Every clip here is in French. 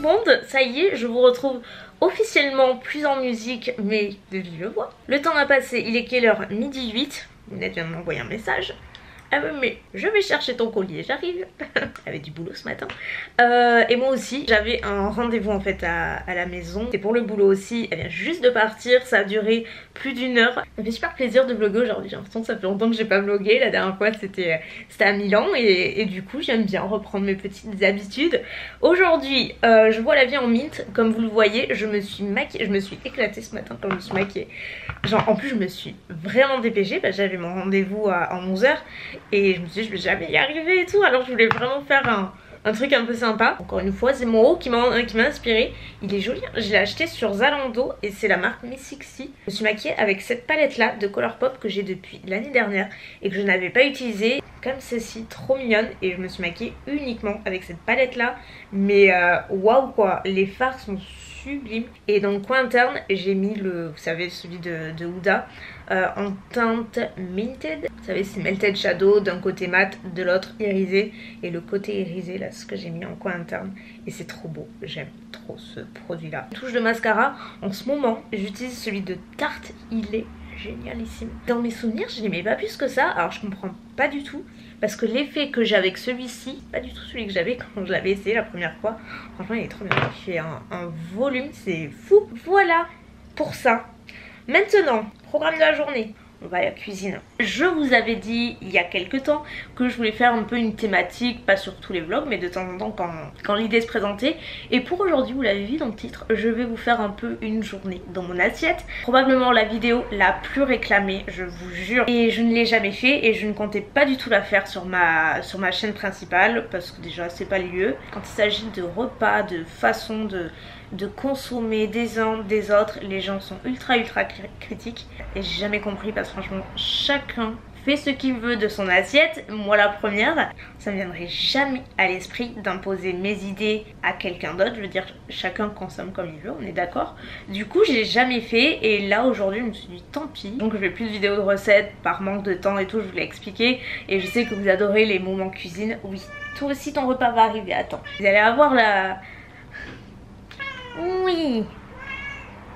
monde, ça y est, je vous retrouve officiellement plus en musique mais de vive voix. Le temps a passé, il est quelle heure? Midi 8. Minette vient de m'envoyer un message. Elle me met je vais chercher ton collier, j'arrive. Elle avait du boulot ce matin. Et moi aussi, j'avais un rendez-vous en fait à la maison. C'est pour le boulot aussi, elle vient juste de partir, ça a duré plus d'1 heure. Ça fait super plaisir de vlogger aujourd'hui, j'ai l'impression que ça fait longtemps que j'ai pas vlogué. La dernière fois c'était à Milan et du coup j'aime bien reprendre mes petites habitudes. Aujourd'hui, je vois la vie en mint, comme vous le voyez, je me suis maquillée, je me suis éclatée ce matin quand je me suis maquillée. Genre en plus je me suis vraiment dépêchée, j'avais mon rendez-vous à 11 h. Et je me suis dit je vais jamais y arriver et tout, alors je voulais vraiment faire un truc un peu sympa. Encore une fois c'est mon haut qui m'a inspiré. Il est joli, je l'ai acheté sur Zalando et c'est la marque Miss Sixy. Je me suis maquillée avec cette palette là de Colourpop que j'ai depuis l'année dernière et que je n'avais pas utilisée. Comme celle-ci, trop mignonne, et je me suis maquillée uniquement avec cette palette là. Mais waouh quoi, les fards sont sublimes. Et dans le coin interne j'ai mis le, vous savez, celui de Huda en teinte Minted. Vous savez c'est Melted Shadow, d'un côté mat, de l'autre irisé. Et le côté irisé là, ce que j'ai mis en coin interne. Et c'est trop beau, j'aime trop ce produit là. Touche de mascara, en ce moment j'utilise celui de Tarte, il est génialissime. Dans mes souvenirs je n'aimais pas plus que ça, alors je comprends pas du tout. Parce que l'effet que j'ai avec celui-ci, pas du tout celui que j'avais quand je l'avais essayé la première fois. Franchement il est trop bien, il fait un volume, c'est fou. Voilà pour ça. Maintenant, programme de la journée. On va à la cuisine. Je vous avais dit il y a quelques temps que je voulais faire un peu une thématique, pas sur tous les vlogs mais de temps en temps quand l'idée se présentait. Et pour aujourd'hui, vous l'avez vu dans le titre, je vais vous faire un peu une journée dans mon assiette. Probablement la vidéo la plus réclamée, je vous jure. Et je ne l'ai jamais fait et je ne comptais pas du tout la faire sur ma chaîne principale parce que déjà c'est pas le lieu. Quand il s'agit de repas, de façon de consommer des uns des autres, les gens sont ultra critiques et j'ai jamais compris parce que franchement chacun fait ce qu'il veut de son assiette. Moi la première, ça me viendrait jamais à l'esprit d'imposer mes idées à quelqu'un d'autre. Je veux dire chacun consomme comme il veut, on est d'accord. Du coup j'ai jamais fait et là aujourd'hui je me suis dit tant pis. Donc je fais plus de vidéos de recettes par manque de temps et tout, je vous l'ai expliqué. Et je sais que vous adorez les moments cuisine. Oui, toi aussi ton repas va arriver, attends. Vous allez avoir la... Oui,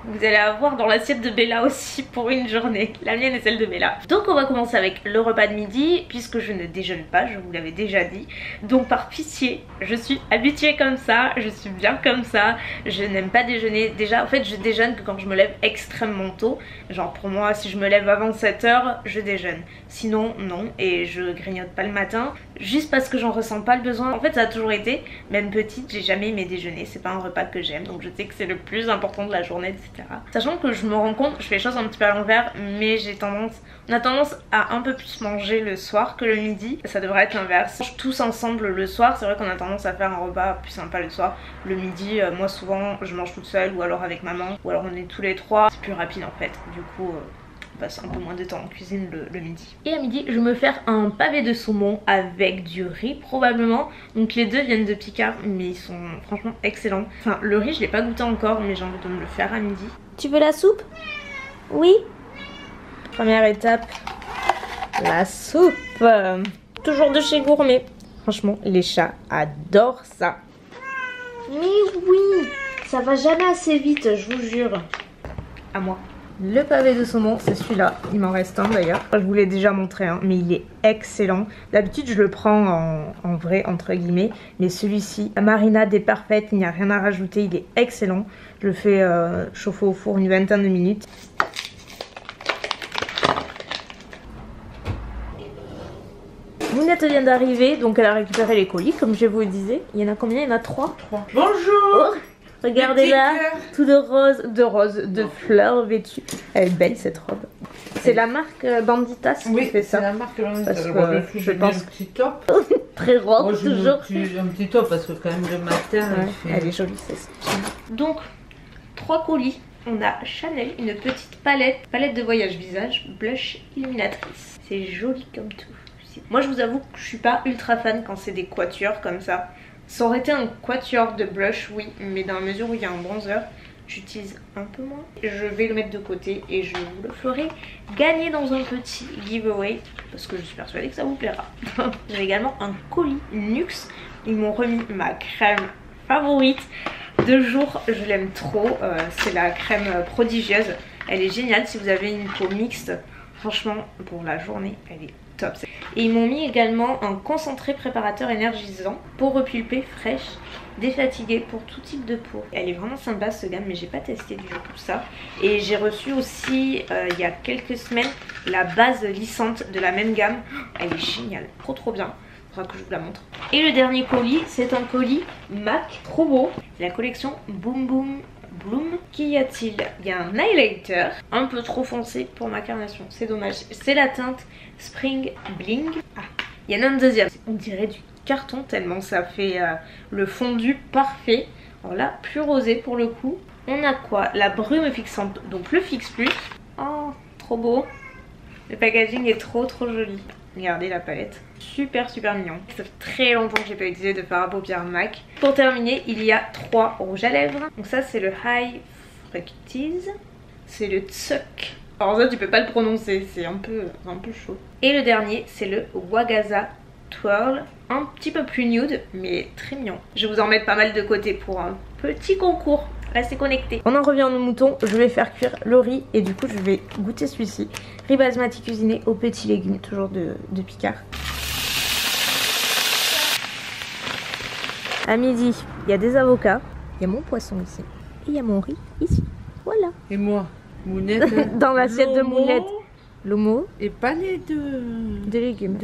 vous allez avoir dans l'assiette de Bella aussi pour une journée. La mienne et celle de Bella. Donc on va commencer avec le repas de midi puisque je ne déjeune pas, je vous l'avais déjà dit. Donc par pitié, je suis habituée comme ça, je suis bien comme ça. Je n'aime pas déjeuner. Déjà en fait je déjeune que quand je me lève extrêmement tôt. Genre pour moi si je me lève avant 7 h, je déjeune. Sinon non, et je grignote pas le matin. Juste parce que j'en ressens pas le besoin. En fait ça a toujours été, même petite j'ai jamais aimé déjeuner. C'est pas un repas que j'aime, donc je sais que c'est le plus important de la journée, etc. Sachant que je me rends compte, je fais les choses un petit peu à l'envers, mais on a tendance à un peu plus manger le soir que le midi. Ça devrait être l'inverse. On mange tous ensemble le soir, c'est vrai qu'on a tendance à faire un repas plus sympa le soir. Le midi, moi souvent je mange toute seule ou alors avec maman, ou alors on est tous les trois. C'est plus rapide en fait, du coup on passe un peu moins de temps en cuisine le midi. Et à midi je me fais un pavé de saumon avec du riz probablement. Donc les deux viennent de Picard mais ils sont franchement excellents. Enfin le riz je l'ai pas goûté encore mais j'ai envie de me le faire à midi. Tu veux la soupe? Oui. Première étape, la soupe. Toujours de chez Gourmet. Franchement les chats adorent ça. Mais oui, ça va jamais assez vite, je vous jure. À moi. Le pavé de saumon, c'est celui-là. Il m'en reste un d'ailleurs. Je vous l'ai déjà montré, hein, mais il est excellent. D'habitude, je le prends en vrai, entre guillemets. Mais celui-ci, la marinade est parfaite. Il n'y a rien à rajouter. Il est excellent. Je le fais chauffer au four une vingtaine de minutes. Mounette vient d'arriver, donc elle a récupéré les colis, comme je vous le disais. Il y en a combien? Il y en a 3. Bonjour. Oh. Regardez-la, tout de fleurs vêtues. Elle est belle cette robe. C'est la marque Banditas qui fait ça. C'est la marque Banditas. Parce que je pense un petit top. Très rose Moi, toujours. Un petit top parce que quand même le matin. Ouais, elle est jolie c'est. Donc 3 colis. On a Chanel, une petite palette de voyage visage, blush illuminatrice. C'est joli comme tout. Moi je vous avoue que je suis pas ultra fan quand c'est des quatuors comme ça. Ça aurait été un quatuor de blush, oui, mais dans la mesure où il y a un bronzer, j'utilise un peu moins. Je vais le mettre de côté et je vous le ferai gagner dans un petit giveaway parce que je suis persuadée que ça vous plaira. J'ai également un colis Nuxe. Ils m'ont remis ma crème favorite. de jour, je l'aime trop. C'est la crème prodigieuse. Elle est géniale si vous avez une peau mixte. Franchement, pour la journée, elle est top. Et ils m'ont mis également un concentré préparateur énergisant, peau repulpée, fraîche, défatiguée pour tout type de peau. Elle est vraiment sympa ce gamme, mais j'ai pas testé du tout ça. Et j'ai reçu aussi il y a quelques semaines la base lissante de la même gamme. Elle est géniale, trop bien. Faudra que je vous la montre. Et le dernier colis, c'est un colis MAC, trop beau. C'est la collection Boom Boom Bloom. Qu'y a-t-il? Il y a un highlighter un peu trop foncé pour ma carnation, c'est dommage. C'est la teinte Spring Bling. Ah, il y en a un deuxième. On dirait du carton tellement ça fait le fondu parfait. Alors là, plus rosé pour le coup. On a quoi? La brume fixante, donc le Fix Plus. Oh, trop beau. Le packaging est trop joli. Regardez la palette, super mignon. Ça fait très longtemps que j'ai pas utilisé de fard à paupières MAC. Pour terminer, il y a 3 rouges à lèvres. Donc ça c'est le High Fructise, c'est le Tsuck. Alors ça tu peux pas le prononcer, c'est un peu chaud. Et le dernier c'est le Wagaza Twirl, un petit peu plus nude mais très mignon. Je vais vous en mettre pas mal de côté pour un petit concours. Restez connectés. On en revient à nos moutons. Je vais faire cuire le riz et du coup je vais goûter celui-ci. Riz basmati cuisiné aux petits légumes, toujours de Picard. À midi, il y a des avocats, il y a mon poisson ici et il y a mon riz ici. Voilà. Et moi, Mounette. Dans l'assiette de Mounette. L'homo et palais de légumes.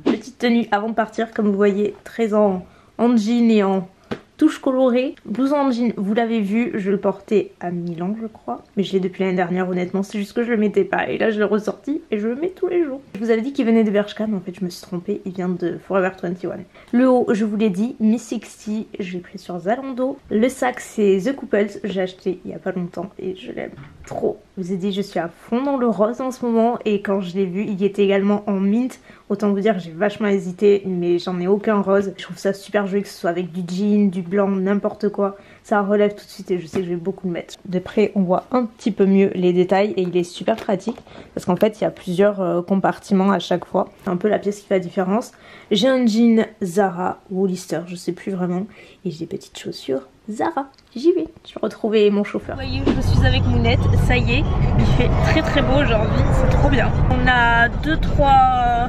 Petite tenue avant de partir, comme vous voyez, très en jean et en touche colorée. Blouson en jean, vous l'avez vu, je le portais à Milan je crois. Mais je l'ai depuis l'année dernière honnêtement, c'est juste que je le mettais pas. Et là je l'ai ressorti et je le mets tous les jours. Je vous avais dit qu'il venait de Bershka, mais en fait je me suis trompée, il vient de Forever 21. Le haut, je vous l'ai dit, Miss 60, je l'ai pris sur Zalando. Le sac c'est The Couples, j'ai acheté il y a pas longtemps et je l'aime trop. Je vous ai dit, je suis à fond dans le rose en ce moment et quand je l'ai vu, il était également en mint. Autant vous dire que j'ai vachement hésité, mais j'en ai aucun rose. Je trouve ça super joli que ce soit avec du jean, du blanc, n'importe quoi. Ça relève tout de suite et je sais que je vais beaucoup le mettre. De près, on voit un petit peu mieux les détails et il est super pratique parce qu'en fait, il y a plusieurs compartiments à chaque fois. C'est un peu la pièce qui fait la différence. J'ai un jean Zara ou Hollister, je sais plus vraiment. Et j'ai des petites chaussures Zara. J'y vais. Je vais retrouver mon chauffeur. Vous voyez, je suis avec Mounette. Ça y est, il fait très beau aujourd'hui. C'est trop bien. On a 3,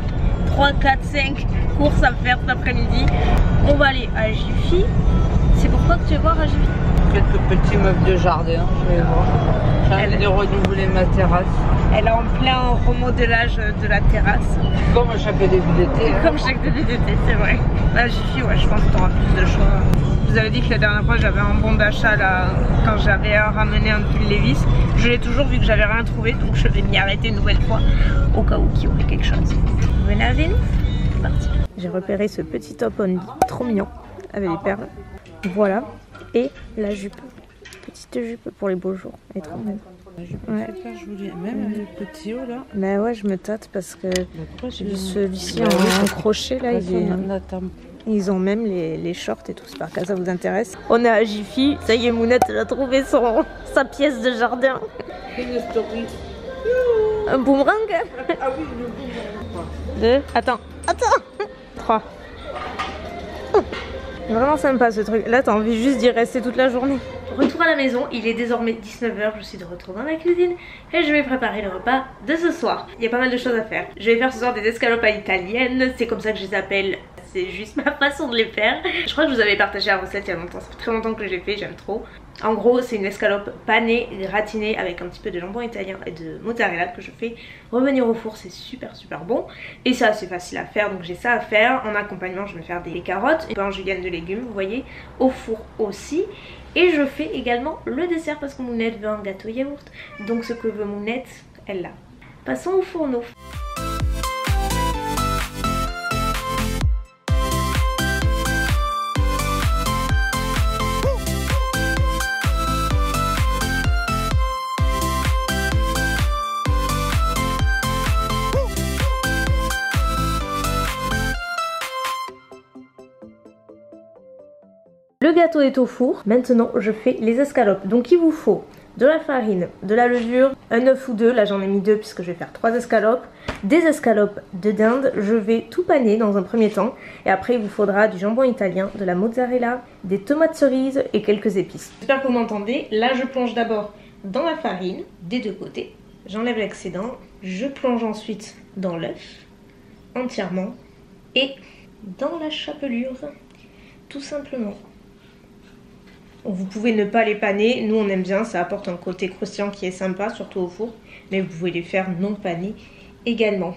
4, 5 courses à faire cet après-midi. On va aller à Jiffy. C'est pourquoi que tu vas voir à Jiffy? Quelques petits meubles de jardin, je vais voir. J'ai envie de renouveler ma terrasse. Elle est en plein remodelage de la terrasse. Comme chaque début d'été. Comme chaque début d'été, c'est vrai. À Jiffy, ouais, je pense que tu auras plus de choix. Je vous avais dit que la dernière fois j'avais un bon d'achat là quand j'avais ramené un pull Levi's. Je l'ai toujours vu que j'avais rien trouvé, donc je vais m'y arrêter une nouvelle fois au cas où qu'il y aurait quelque chose. Venez avec nous, c'est parti. J'ai repéré ce petit top only, trop mignon, avec des perles. Voilà, et la jupe. Petite jupe pour les beaux jours, elle est trop belle. La jupe super jolie, même avec le petit haut là. Bah ouais, je me tâte parce que celui-ci en crochet là, il est... Ils ont même les shorts et tout, c'est par cas ça vous intéresse. On est à Jiffy, ça y est, Mounette elle a trouvé sa pièce de jardin. Une story. Un boomerang. Ah oui, le boomerang. 2, attends, 3. Vraiment sympa ce truc, là t'as envie juste d'y rester toute la journée. Retour à la maison, il est désormais 19 h, je suis de retour dans la cuisine et je vais préparer le repas de ce soir. Il y a pas mal de choses à faire. Je vais faire ce soir des escalopes à l'italienne, c'est comme ça que je les appelle. C'est juste ma façon de les faire. Je crois que je vous avais partagé la recette il y a longtemps. Ça fait très longtemps que je l'ai fait, j'aime trop. En gros, c'est une escalope panée, gratinée avec un petit peu de jambon italien et de mozzarella que je fais revenir au four. C'est super bon. Et c'est assez facile à faire, donc j'ai ça à faire. En accompagnement, je vais faire des carottes, un pain julienne de légumes, vous voyez, au four aussi. Et je fais également le dessert parce que Mounette veut un gâteau yaourt. Donc ce que veut Mounette, elle l'a. Passons au fourneau. Le gâteau est au four, maintenant je fais les escalopes. Donc il vous faut de la farine, de la levure, un œuf ou deux, là j'en ai mis 2 puisque je vais faire 3 escalopes, des escalopes de dinde, je vais tout paner dans un premier temps et après il vous faudra du jambon italien, de la mozzarella, des tomates cerises et quelques épices. J'espère que vous m'entendez, là je plonge d'abord dans la farine des deux côtés, j'enlève l'excédent, je plonge ensuite dans l'œuf entièrement et dans la chapelure tout simplement. Vous pouvez ne pas les paner, nous on aime bien, ça apporte un côté croustillant qui est sympa, surtout au four, mais vous pouvez les faire non panés également.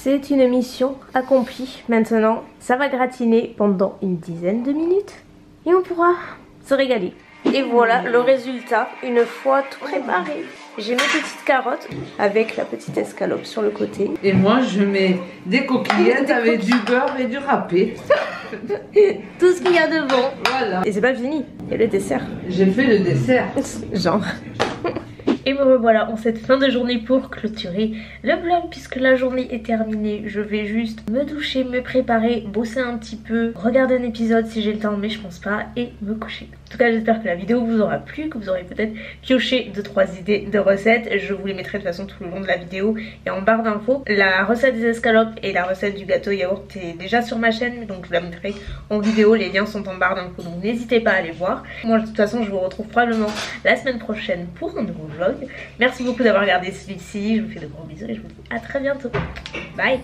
C'est une mission accomplie. Maintenant, ça va gratiner pendant une dizaine de minutes et on pourra se régaler. Et voilà le résultat une fois tout préparé. J'ai mes petites carottes avec la petite escalope sur le côté. Et moi, je mets des coquillettes avec du beurre et du râpé. Tout ce qu'il y a de bon. Voilà. Et c'est pas fini, il y a le dessert. J'ai fait le dessert. Genre. Et me revoilà en cette fin de journée pour clôturer le vlog puisque la journée est terminée. Je vais juste me doucher, me préparer, bosser un petit peu, regarder un épisode si j'ai le temps mais je pense pas et me coucher. En tout cas j'espère que la vidéo vous aura plu, que vous aurez peut-être pioché 2-3 idées de recettes. Je vous les mettrai de toute façon tout le long de la vidéo et en barre d'infos. La recette des escalopes et la recette du gâteau yaourt est déjà sur ma chaîne donc je vous la mettrai en vidéo. Les liens sont en barre d'infos donc n'hésitez pas à les voir. Moi de toute façon je vous retrouve probablement la semaine prochaine pour un nouveau vlog. Merci beaucoup d'avoir regardé celui-ci, je vous fais de gros bisous et je vous dis à très bientôt. Bye.